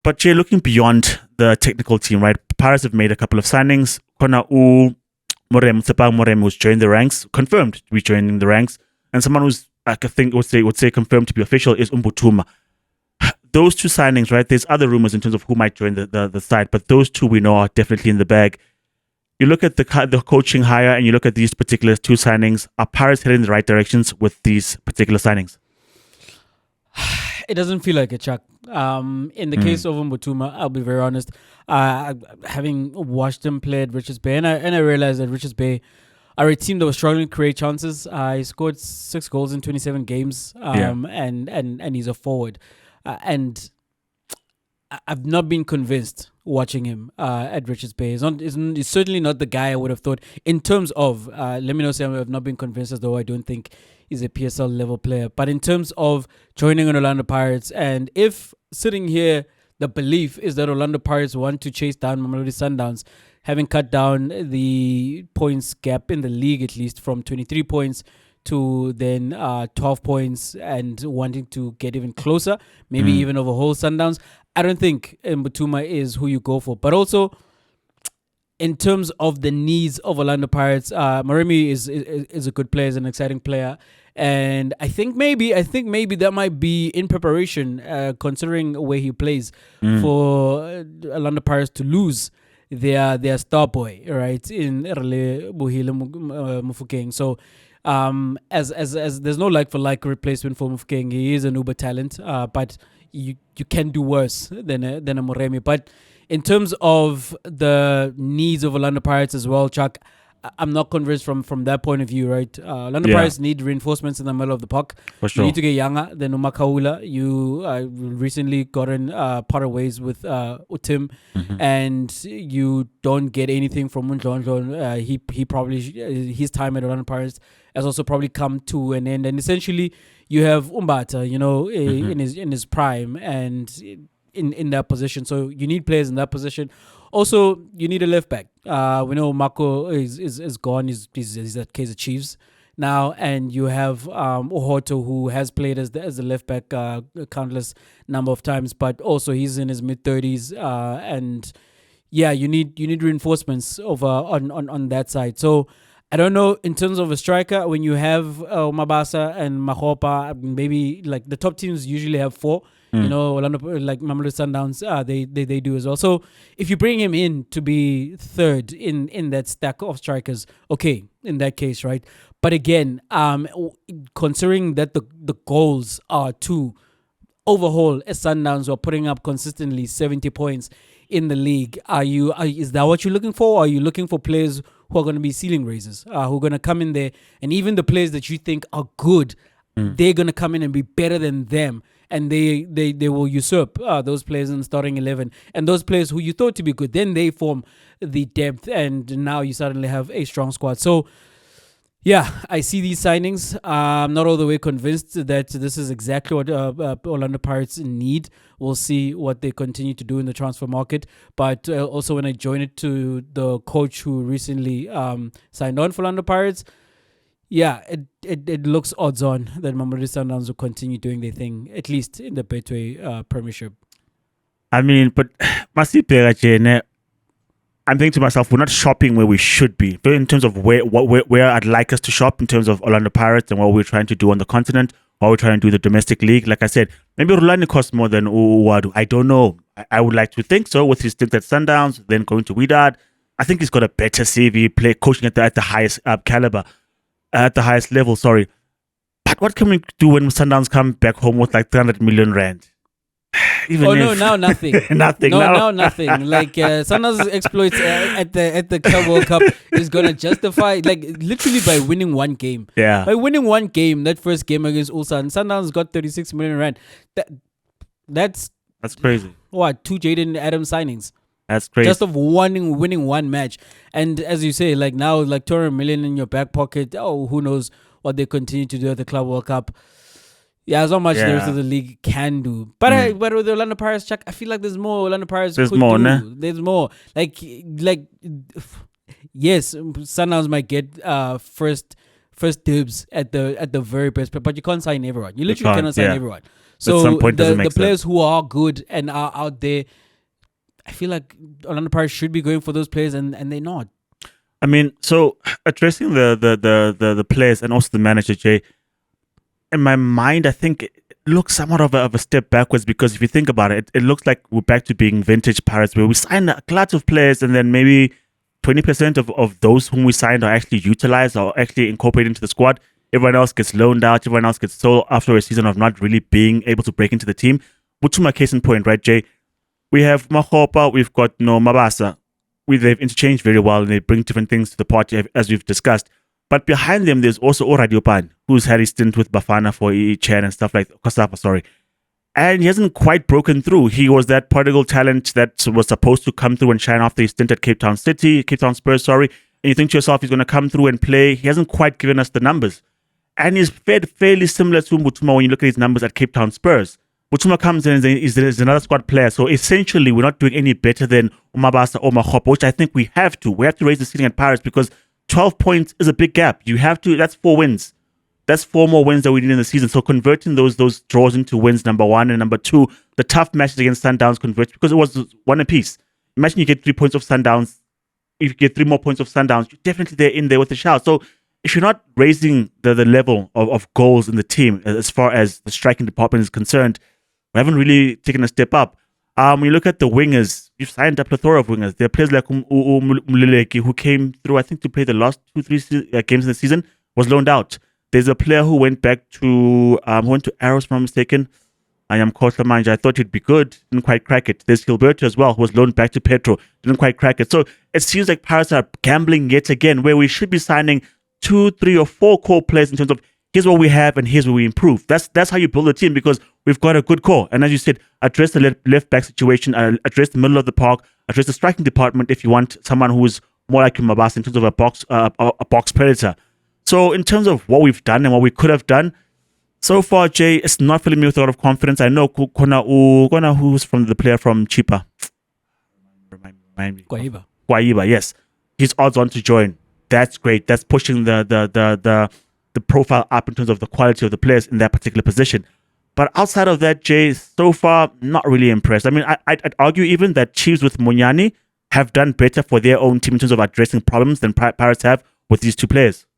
But you're looking beyond the technical team, right? Pirates have made a couple of signings. Kona Moremi, Moremi who's joined the ranks, confirmed to be joining the ranks, and someone who's I think would say confirmed to be official is Mbuthuma. Those two signings, right? There's other rumors in terms of who might join the side, but those two we know are definitely in the bag. You look at the coaching hire and you look at these particular two signings. Are Pirates heading in the right directions with these particular signings? It doesn't feel like it, Chuck. In the case of Mbuthuma, I'll be very honest. Having watched him play at Richards Bay, and I realized that Richards Bay are a team that was struggling to create chances. He scored 6 goals in 27 games, and he's a forward. And I've not been convinced watching him at Richards Bay. He's certainly not the guy I would have thought in terms of, let me not say I've not been convinced, as though I don't think he's a PSL level player. But in terms of joining an Orlando Pirates, and if sitting here, the belief is that Orlando Pirates want to chase down Mamelodi Sundowns, having cut down the points gap in the league, at least from 23 points to then 12 points, and wanting to get even closer, maybe even overhaul Sundowns. I don't think Mbuthuma is who you go for. But also, in terms of the needs of Orlando Pirates, Moremi is a good player, is an exciting player. And I think maybe that might be in preparation, considering where he plays, for Orlando Pirates to lose their star boy, right, in Rele Buhile Mufokeng. So as there's no like for like replacement for Mufokeng. He is an uber talent, but you can do worse than a Moremi. But in terms of the needs of Orlando Pirates as well, Chuck, I'm not convinced from that point of view, right? Orlando Pirates need reinforcements in the middle of the park. For sure. You need to get younger than Umakaula. You recently gotten parted ways with Utim, and you don't get anything from Mundlondlon. He probably his time at Orlando Pirates has also probably come to an end, and essentially you have Umbata, in his prime and in that position. So you need players in that position. Also, you need a left back. We know Marco is gone. He's at Kaizer Chiefs now, and you have Ohoto, who has played as the left back a countless number of times, but also he's in his mid-30s, and yeah, you need reinforcements over on that side. So I don't know, in terms of a striker, when you have Mabasa and Mahopa, maybe like the top teams usually have 4. Orlando, like Mamelodi Sundowns, they do as well. So if you bring him in to be third in that stack of strikers, okay, in that case, right? But again, considering that the goals are to overhaul a Sundowns who are putting up consistently 70 points in the league, is that what you're looking for? Or are you looking for players who are going to be ceiling raisers, who are going to come in there, and even the players that you think are good, they're going to come in and be better than them, and they will usurp those players in the starting 11, and those players who you thought to be good, then they form the depth, and now you suddenly have a strong squad. So yeah, I see these signings. I'm not all the way convinced that this is exactly what Orlando Pirates need. We'll see what they continue to do in the transfer market. But also, when I join it to the coach who recently signed on for Orlando Pirates, yeah, it looks odds on that Mamelodi Sundowns will continue doing their thing, at least in the Betway Premiership. I mean, but I'm thinking to myself, we're not shopping where we should be. But in terms of where I'd like us to shop in terms of Orlando Pirates and what we're trying to do on the continent, what we're trying to do in the domestic league. Like I said, maybe Rulani costs more than Uwadu. I don't know. I would like to think so with his stint at Sundowns, then going to Wydad. I think he's got a better CV, play coaching at the highest caliber, at the highest level, sorry. But what can we do when Sundowns come back home with like 300 million rand? Now nothing. Nothing. Now nothing. Like Sundowns' exploits at the Club World Cup is gonna justify, like, literally by winning one game. Yeah. By winning one game, that first game against Ulsan, Sundowns got 36 million rand. That's crazy. What, 2 Jaden Adams signings? That's crazy. Just of winning one match, and as you say, like now, like 200 million in your back pocket. Oh, who knows what they continue to do at the Club World Cup. Yeah, there's not much the rest of the league can do. But but with the Orlando Pirates, Chuck, I feel like there's more Orlando Pirates there's could more, do. Nah? There's more. Like yes, Sundowns might get first dibs at the very best, but you can't sign everyone. You literally cannot sign everyone. So some point doesn't make the players sense. who are good and are out there, I feel like Orlando Pirates should be going for those players, and they're not. I mean, so addressing the players and also the manager, Jay, in my mind, I think it looks somewhat of a step backwards because if you think about it, it looks like we're back to being vintage Pirates where we sign a glut of players and then maybe 20% of those whom we signed are actually utilized or actually incorporated into the squad. Everyone else gets loaned out. Everyone else gets sold after a season of not really being able to break into the team. Mbuthuma, case in point, right, Jay? We have Mahopa, we've got Mabasa. They've interchanged very well and they bring different things to the party as we've discussed. But behind them, there's also Oradiopan, who's had his stint with Bafana for Chen and stuff like Kosapa, sorry. And he hasn't quite broken through. He was that prodigal talent that was supposed to come through and shine after his stint at Cape Town Spurs, sorry. And you think to yourself, he's going to come through and play. He hasn't quite given us the numbers. And he's fairly similar to Mbuthuma when you look at his numbers at Cape Town Spurs. Mbuthuma comes in and is another squad player. So essentially, we're not doing any better than Umabasa or Mahopa, which I think we have to. We have to raise the ceiling at Pirates because 12 points is a big gap. You have to, that's 4 wins. That's 4 more wins that we need in the season. So converting those draws into wins, number one, and number two, the tough matches against Sundowns convert because it was one apiece. Imagine you get 3 points of Sundowns. If you get 3 more points of Sundowns, you're definitely in there with a shout. So if you're not raising the level of goals in the team as far as the striking department is concerned, we haven't really taken a step up. When you look at the wingers, you've signed a plethora of wingers. There are players like Mleleki who came through, I think, to play the last 2-3 games in the season, was loaned out. There's a player who went back to Arrows, if I'm not mistaken. I am Manja. I thought he'd be good, didn't quite crack it. There's Gilberto as well, who was loaned back to Petro, didn't quite crack it. So it seems like Pirates are gambling yet again, where we should be signing 2, 3, or 4 core players in terms of here's what we have and here's where we improve. That's how you build a team because we've got a good core. And as you said, address the left back situation, address the middle of the park, address the striking department if you want someone who is more like Mabasa in terms of a box predator. So in terms of what we've done and what we could have done, so far, Jay, it's not filling me with a lot of confidence. I know Kona who's from the player from Chipa. Remind me. Guaiba, yes. He's odds on to join. That's great. That's pushing the profile up in terms of the quality of the players in that particular position. But outside of that, Jay, so far, not really impressed. I mean, I'd argue even that Chiefs with Munyani have done better for their own team in terms of addressing problems than Pirates have with these two players.